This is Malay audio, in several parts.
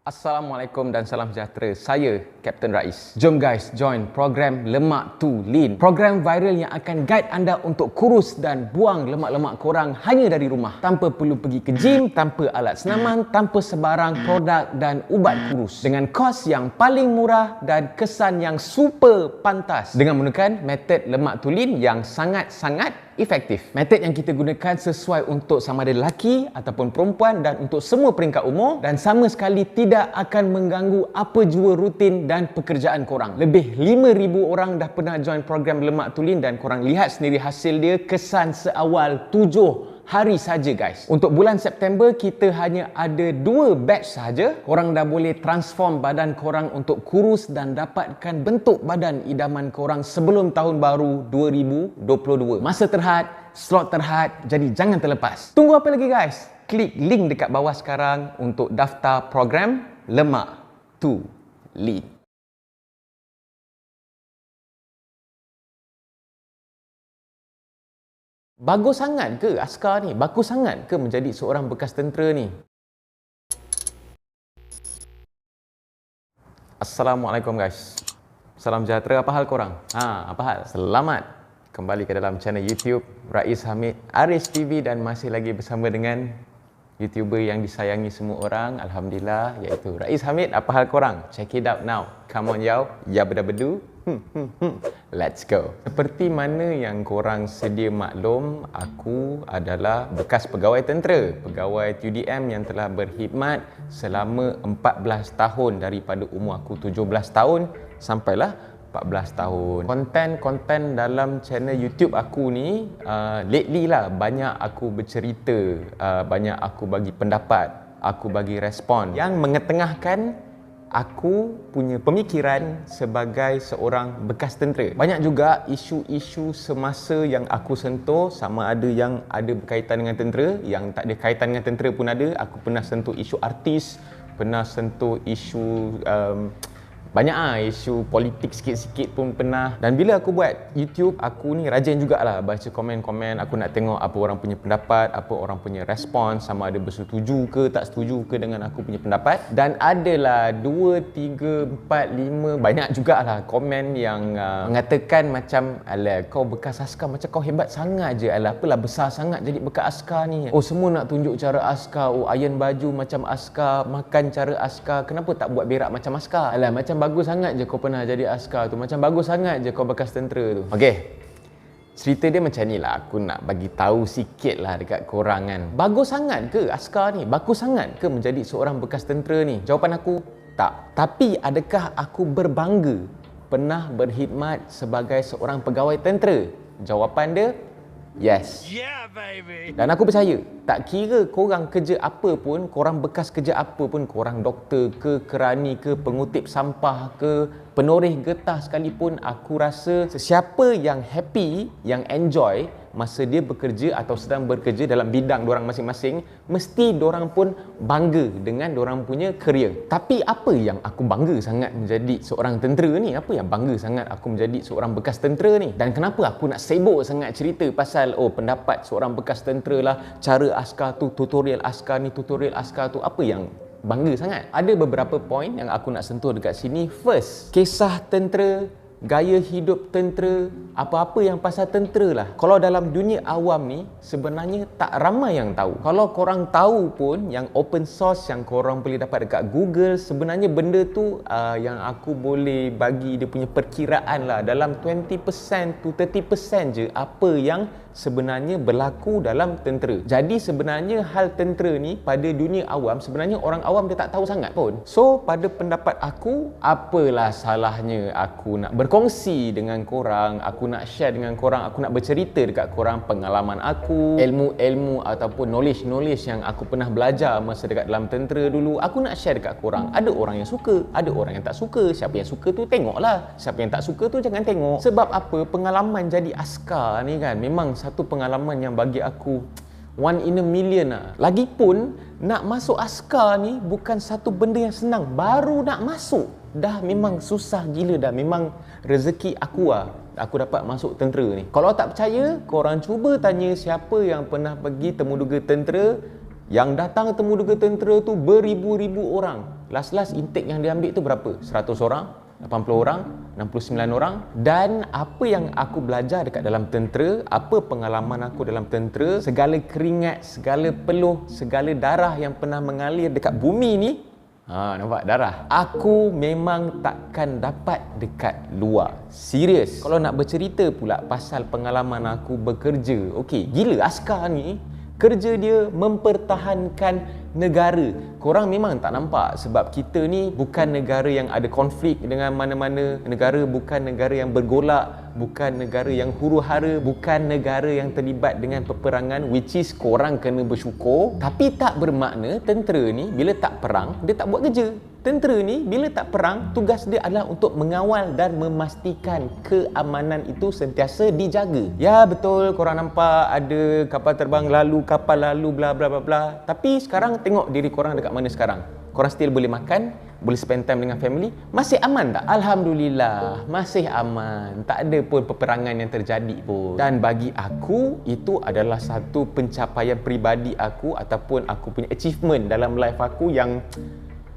Assalamualaikum dan salam sejahtera. Saya Kapten Rais. Jom guys, join program Lemak Tu Lean. Program viral yang akan guide anda untuk kurus dan buang lemak-lemak korang hanya dari rumah. Tanpa perlu pergi ke gym, tanpa alat senaman, tanpa sebarang produk dan ubat kurus. Dengan kos yang paling murah dan kesan yang super pantas. Dengan menggunakan metod Lemak Tu Lean yang sangat-sangat efektif. Metod yang kita gunakan sesuai untuk sama ada lelaki ataupun perempuan dan untuk semua peringkat umur dan sama sekali tidak akan mengganggu apa jua rutin dan pekerjaan korang. Lebih 5,000 orang dah pernah join program Lemak Tu Lean dan korang lihat sendiri hasil dia, kesan seawal 7 hari saja guys. Untuk bulan September kita hanya ada 2 batch sahaja. Korang dah boleh transform badan korang untuk kurus dan dapatkan bentuk badan idaman korang sebelum tahun baru 2022. Masa terhad, slot terhad, jadi jangan terlepas. Tunggu apa lagi guys? Klik link dekat bawah sekarang untuk daftar program Lemak Tu Lean. Bagus sangat ke askar ni? Bagus sangat ke menjadi seorang bekas tentera ni? Assalamualaikum guys. Salam sejahtera, apa hal korang? Apa hal? Selamat kembali ke dalam channel YouTube Rais Hamid Aris TV dan masih lagi bersama dengan YouTuber yang disayangi semua orang, alhamdulillah, iaitu Rais Hamid. Apa hal korang? Check it out now. Come on yo, ya bedu. Let's go. Seperti mana yang korang sedia maklum, aku adalah bekas pegawai tentera, pegawai TUDM yang telah berkhidmat selama 14 tahun daripada umur aku 17 tahun sampailah 14 tahun. Konten-konten dalam channel YouTube aku ni lately lah banyak aku bercerita, banyak aku bagi pendapat, aku bagi respon yang mengetengahkan aku punya pemikiran sebagai seorang bekas tentera. Banyak juga isu-isu semasa yang aku sentuh, sama ada yang ada berkaitan dengan tentera, yang tak ada kaitan dengan tentera pun ada. Aku pernah sentuh isu artis, pernah sentuh isu banyak isu politik sikit-sikit pun pernah. Dan bila aku buat YouTube, aku ni rajin jugalah baca komen-komen. Aku nak tengok apa orang punya pendapat, apa orang punya respon, sama ada bersetuju ke tak setuju ke dengan aku punya pendapat. Dan adalah 2, 3, 4, 5 banyak jugalah komen yang mengatakan macam, alah kau bekas askar macam kau hebat sangat je, alah apalah besar sangat jadi bekas askar ni. Oh semua nak tunjuk cara askar, oh iron baju macam askar, makan cara askar, kenapa tak buat berak macam askar? Alah macam bagus sangat je kau pernah jadi askar tu, macam bagus sangat je kau bekas tentera tu. Okey, cerita dia macam ni lah. Aku nak bagi tahu sikit lah dekat korang kan. Bagus sangat ke askar ni? Bagus sangat ke menjadi seorang bekas tentera ni? Jawapan aku, tak. Tapi adakah aku berbangga pernah berkhidmat sebagai seorang pegawai tentera? Jawapan dia, yes. Yeah, baby. Dan aku percaya, tak kira korang kerja apa pun, korang bekas kerja apa pun, korang doktor ke, kerani ke, pengutip sampah ke, penoreh getah sekalipun, aku rasa sesiapa yang happy, yang enjoy masa dia bekerja atau sedang bekerja dalam bidang dorang masing-masing, mesti dorang pun bangga dengan dorang punya career. Tapi apa yang aku bangga sangat menjadi seorang tentera ni? Apa yang bangga sangat aku menjadi seorang bekas tentera ni? Dan kenapa aku nak sibuk sangat cerita pasal pendapat seorang bekas tentera lah, cara askar tu, tutorial askar ni, tutorial askar tu, apa yang bangga sangat? Ada beberapa poin yang aku nak sentuh dekat sini. First, kisah tentera, gaya hidup tentera, apa-apa yang pasal tentera lah. Kalau dalam dunia awam ni, sebenarnya tak ramai yang tahu. Kalau korang tahu pun, yang open source yang korang boleh dapat dekat Google, sebenarnya benda tu yang aku boleh bagi dia punya perkiraan lah, dalam 20% to 30% je apa yang sebenarnya berlaku dalam tentera. Jadi sebenarnya hal tentera ni pada dunia awam, sebenarnya orang awam dia tak tahu sangat pun. So pada pendapat aku, apalah salahnya aku nak berkongsi dengan korang, aku nak share dengan korang, aku nak bercerita dekat korang pengalaman aku, ilmu-ilmu ataupun knowledge yang aku pernah belajar masa dekat dalam tentera dulu. Aku nak share dekat korang. Ada orang yang suka, ada orang yang tak suka. Siapa yang suka tu tengoklah, siapa yang tak suka tu jangan tengok. Sebab apa? Pengalaman jadi askar ni kan memang satu pengalaman yang bagi aku one in a million lah. Lagipun nak masuk askar ni bukan satu benda yang senang. Baru nak masuk dah memang susah gila dah. Memang rezeki aku lah aku dapat masuk tentera ni. Kalau tak percaya, korang cuba tanya siapa yang pernah pergi temuduga tentera Yang datang temuduga tentera tu beribu-ribu orang. Last intake yang dia ambil tu berapa? 100 orang, 80 orang, 69 orang. Dan apa yang aku belajar dekat dalam tentera, apa pengalaman aku dalam tentera, segala keringat, segala peluh, segala darah yang pernah mengalir dekat bumi ni, nampak darah, aku memang takkan dapat dekat luar. Serius. Kalau nak bercerita pula pasal pengalaman aku bekerja, okey, gila askar ni kerja dia mempertahankan negara. Korang memang tak nampak sebab kita ni bukan negara yang ada konflik dengan mana-mana negara, bukan negara yang bergolak, bukan negara yang huru-hara, bukan negara yang terlibat dengan peperangan, which is korang kena bersyukur. Tapi tak bermakna tentera ni bila tak perang dia tak buat kerja. Tentera ni bila tak perang, tugas dia adalah untuk mengawal dan memastikan keamanan itu sentiasa dijaga. Ya betul, korang nampak ada kapal terbang lalu, kapal lalu, bla bla bla bla. Tapi sekarang tengok diri korang dekat mana sekarang. Korang still boleh makan, boleh spend time dengan family, masih aman tak? Alhamdulillah, masih aman. Tak ada pun peperangan yang terjadi pun. Dan bagi aku, itu adalah satu pencapaian peribadi aku ataupun aku punya achievement dalam life aku yang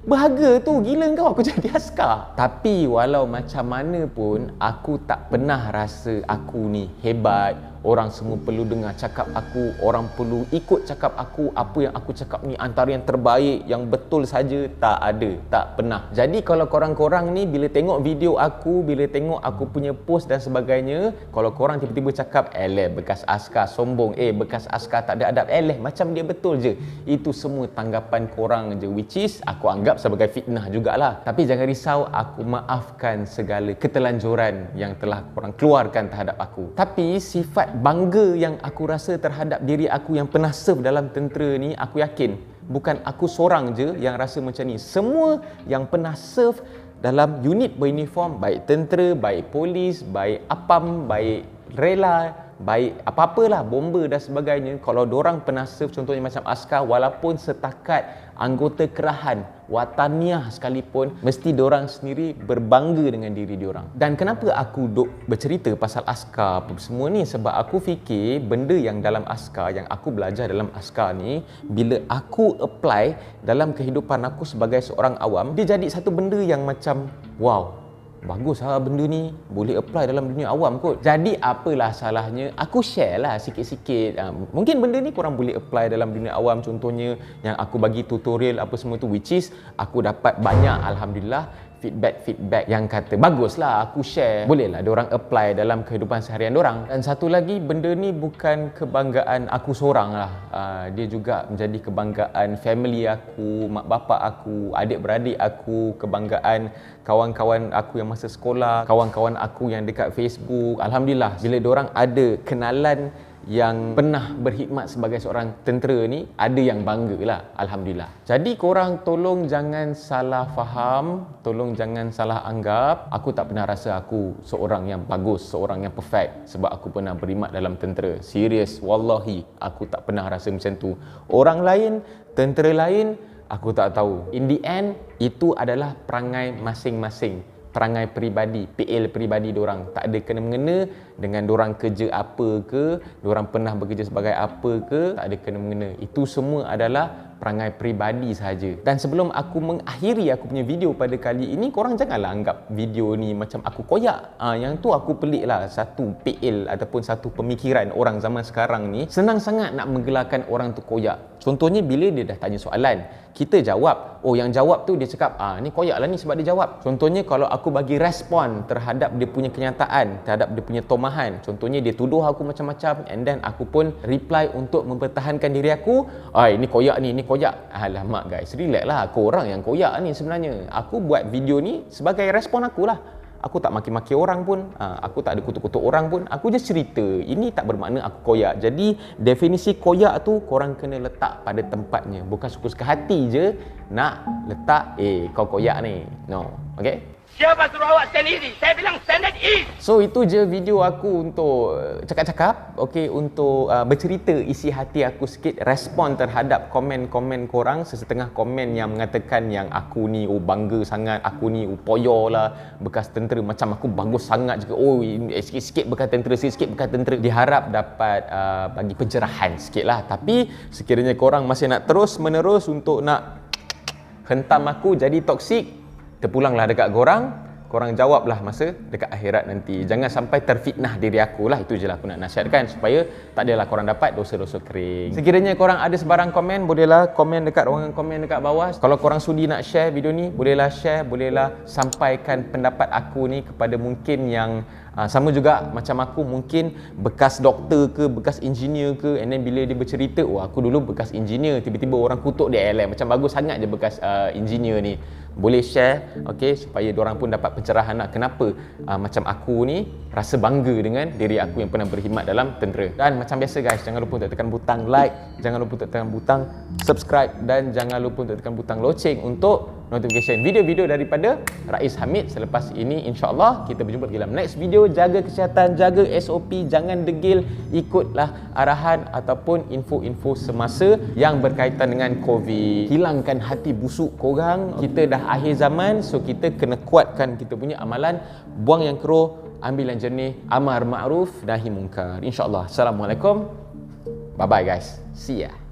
bahagia tu. Gila kau, aku jadi askar. Tapi walau macam mana pun, aku tak pernah rasa aku ni hebat. Orang semua perlu dengar cakap aku, orang perlu ikut cakap aku, apa yang aku cakap ni antara yang terbaik, yang betul saja. Tak ada, tak pernah. Jadi kalau korang-korang ni bila tengok video aku, bila tengok aku punya post dan sebagainya, kalau korang tiba-tiba cakap, bekas askar sombong, bekas askar tak ada adab, macam dia betul je. Itu semua tanggapan korang je, which is aku anggap sebagai fitnah jugalah. Tapi jangan risau, aku maafkan segala ketelanjuran yang telah korang keluarkan terhadap aku. Tapi sifat bangga yang aku rasa terhadap diri aku yang pernah serve dalam tentera ni, aku yakin bukan aku seorang je yang rasa macam ni. Semua yang pernah serve dalam unit beruniform, baik tentera, baik polis, baik APAM, baik rela, baik apa-apalah, bomba dan sebagainya, kalau dorang pernah serve contohnya macam askar, walaupun setakat anggota kerahan wataniah sekalipun, mesti dorang sendiri berbangga dengan diri diorang. Dan kenapa aku duk bercerita pasal askar apa semua ni, sebab aku fikir benda yang dalam askar, yang aku belajar dalam askar ni, bila aku apply dalam kehidupan aku sebagai seorang awam, dia jadi satu benda yang macam wow, bagus lah benda ni, boleh apply dalam dunia awam kot. Jadi apalah salahnya aku share lah sikit-sikit. Mungkin benda ni korang boleh apply dalam dunia awam. Contohnya yang aku bagi tutorial apa semua tu, which is aku dapat banyak alhamdulillah feedback yang kata baguslah aku share, bolehlah diorang apply dalam kehidupan seharian diorang. Dan satu lagi, benda ni bukan kebanggaan aku seorang lah, dia juga menjadi kebanggaan family aku, mak bapak aku, adik-beradik aku, kebanggaan kawan-kawan aku yang masa sekolah, kawan-kawan aku yang dekat Facebook. Alhamdulillah bila diorang ada kenalan yang pernah berkhidmat sebagai seorang tentera ni, ada yang bangga lah, alhamdulillah. Jadi korang tolong jangan salah faham, tolong jangan salah anggap aku tak pernah rasa aku seorang yang bagus, seorang yang perfect sebab aku pernah berkhidmat dalam tentera. Serius, wallahi aku tak pernah rasa macam tu. Orang lain, tentera lain, aku tak tahu. In the end, itu adalah perangai masing-masing, perangai peribadi, PL peribadi diorang. Tak ada kena-mengena dengan diorang kerja apa ke, diorang pernah bekerja sebagai apa ke, tak ada kena-mengena. Itu semua adalah perangai peribadi sahaja. Dan sebelum aku mengakhiri aku punya video pada kali ini, korang janganlah anggap video ni macam aku koyak. Yang tu aku pelik lah, satu PL ataupun satu pemikiran orang zaman sekarang ni senang sangat nak menggelarkan orang tu koyak. Contohnya bila dia dah tanya soalan, kita jawab, yang jawab tu dia cakap, ni koyak lah ni sebab dia jawab. Contohnya kalau aku bagi respon terhadap dia punya kenyataan, terhadap dia punya tomahan, contohnya dia tuduh aku macam-macam, and then aku pun reply untuk mempertahankan diri aku, ni koyak ni koyak. Alamak guys, relax lah, korang yang koyak ni sebenarnya. Aku buat video ni sebagai respon aku lah. Aku tak maki-maki orang pun, aku tak ada kutuk-kutuk orang pun, aku just cerita. Ini tak bermakna aku koyak. Jadi definisi koyak tu korang kena letak pada tempatnya, bukan suka-suka hati je nak letak kau koyak ni. No, okay? Siapa suruh awak stand easy? Saya bilang standard easy. So itu je video aku untuk cakap-cakap, okey, untuk bercerita isi hati aku sikit, respon terhadap komen-komen korang, sesetengah komen yang mengatakan yang aku ni bangga sangat, aku ni poyo lah bekas tentera, macam aku bagus sangat juga. Sikit-sikit bekas tentera, sikit-sikit bekas tentera. Diharap dapat bagi pencerahan sikit lah. Tapi sekiranya korang masih nak terus menerus untuk nak hentam aku jadi toksik, terpulanglah dekat korang jawablah masa dekat akhirat nanti. Jangan sampai terfitnah diri aku lah. Itu je lah aku nak nasihatkan, supaya tak adalah korang dapat dosa-dosa kering. Sekiranya korang ada sebarang komen, bolehlah komen dekat ruangan komen dekat bawah. Kalau korang sudi nak share video ni, bolehlah share, bolehlah sampaikan pendapat aku ni kepada mungkin yang sama juga macam aku, mungkin bekas doktor ke, bekas engineer ke, and then bila dia bercerita, aku dulu bekas engineer, tiba-tiba orang kutuk dia, macam bagus sangat je bekas engineer ni. Boleh share, okey, supaya diorang pun dapat pencerahan lah kenapa macam aku ni rasa bangga dengan diri aku yang pernah berkhidmat dalam tentera. Dan macam biasa guys, jangan lupa untuk tekan butang like, jangan lupa untuk tekan butang subscribe, dan jangan lupa untuk tekan butang loceng untuk notification video-video daripada Rais Hamid selepas ini. InsyaAllah kita berjumpa dalam next video. Jaga kesihatan, jaga SOP, jangan degil, ikutlah arahan ataupun info-info semasa yang berkaitan dengan COVID. Hilangkan hati busuk korang. Kita dah akhir zaman, so kita kena kuatkan kita punya amalan. Buang yang keruh, ambil yang jernih, amar ma'ruf nahi munkar. InsyaAllah. Assalamualaikum. Bye-bye guys. See ya.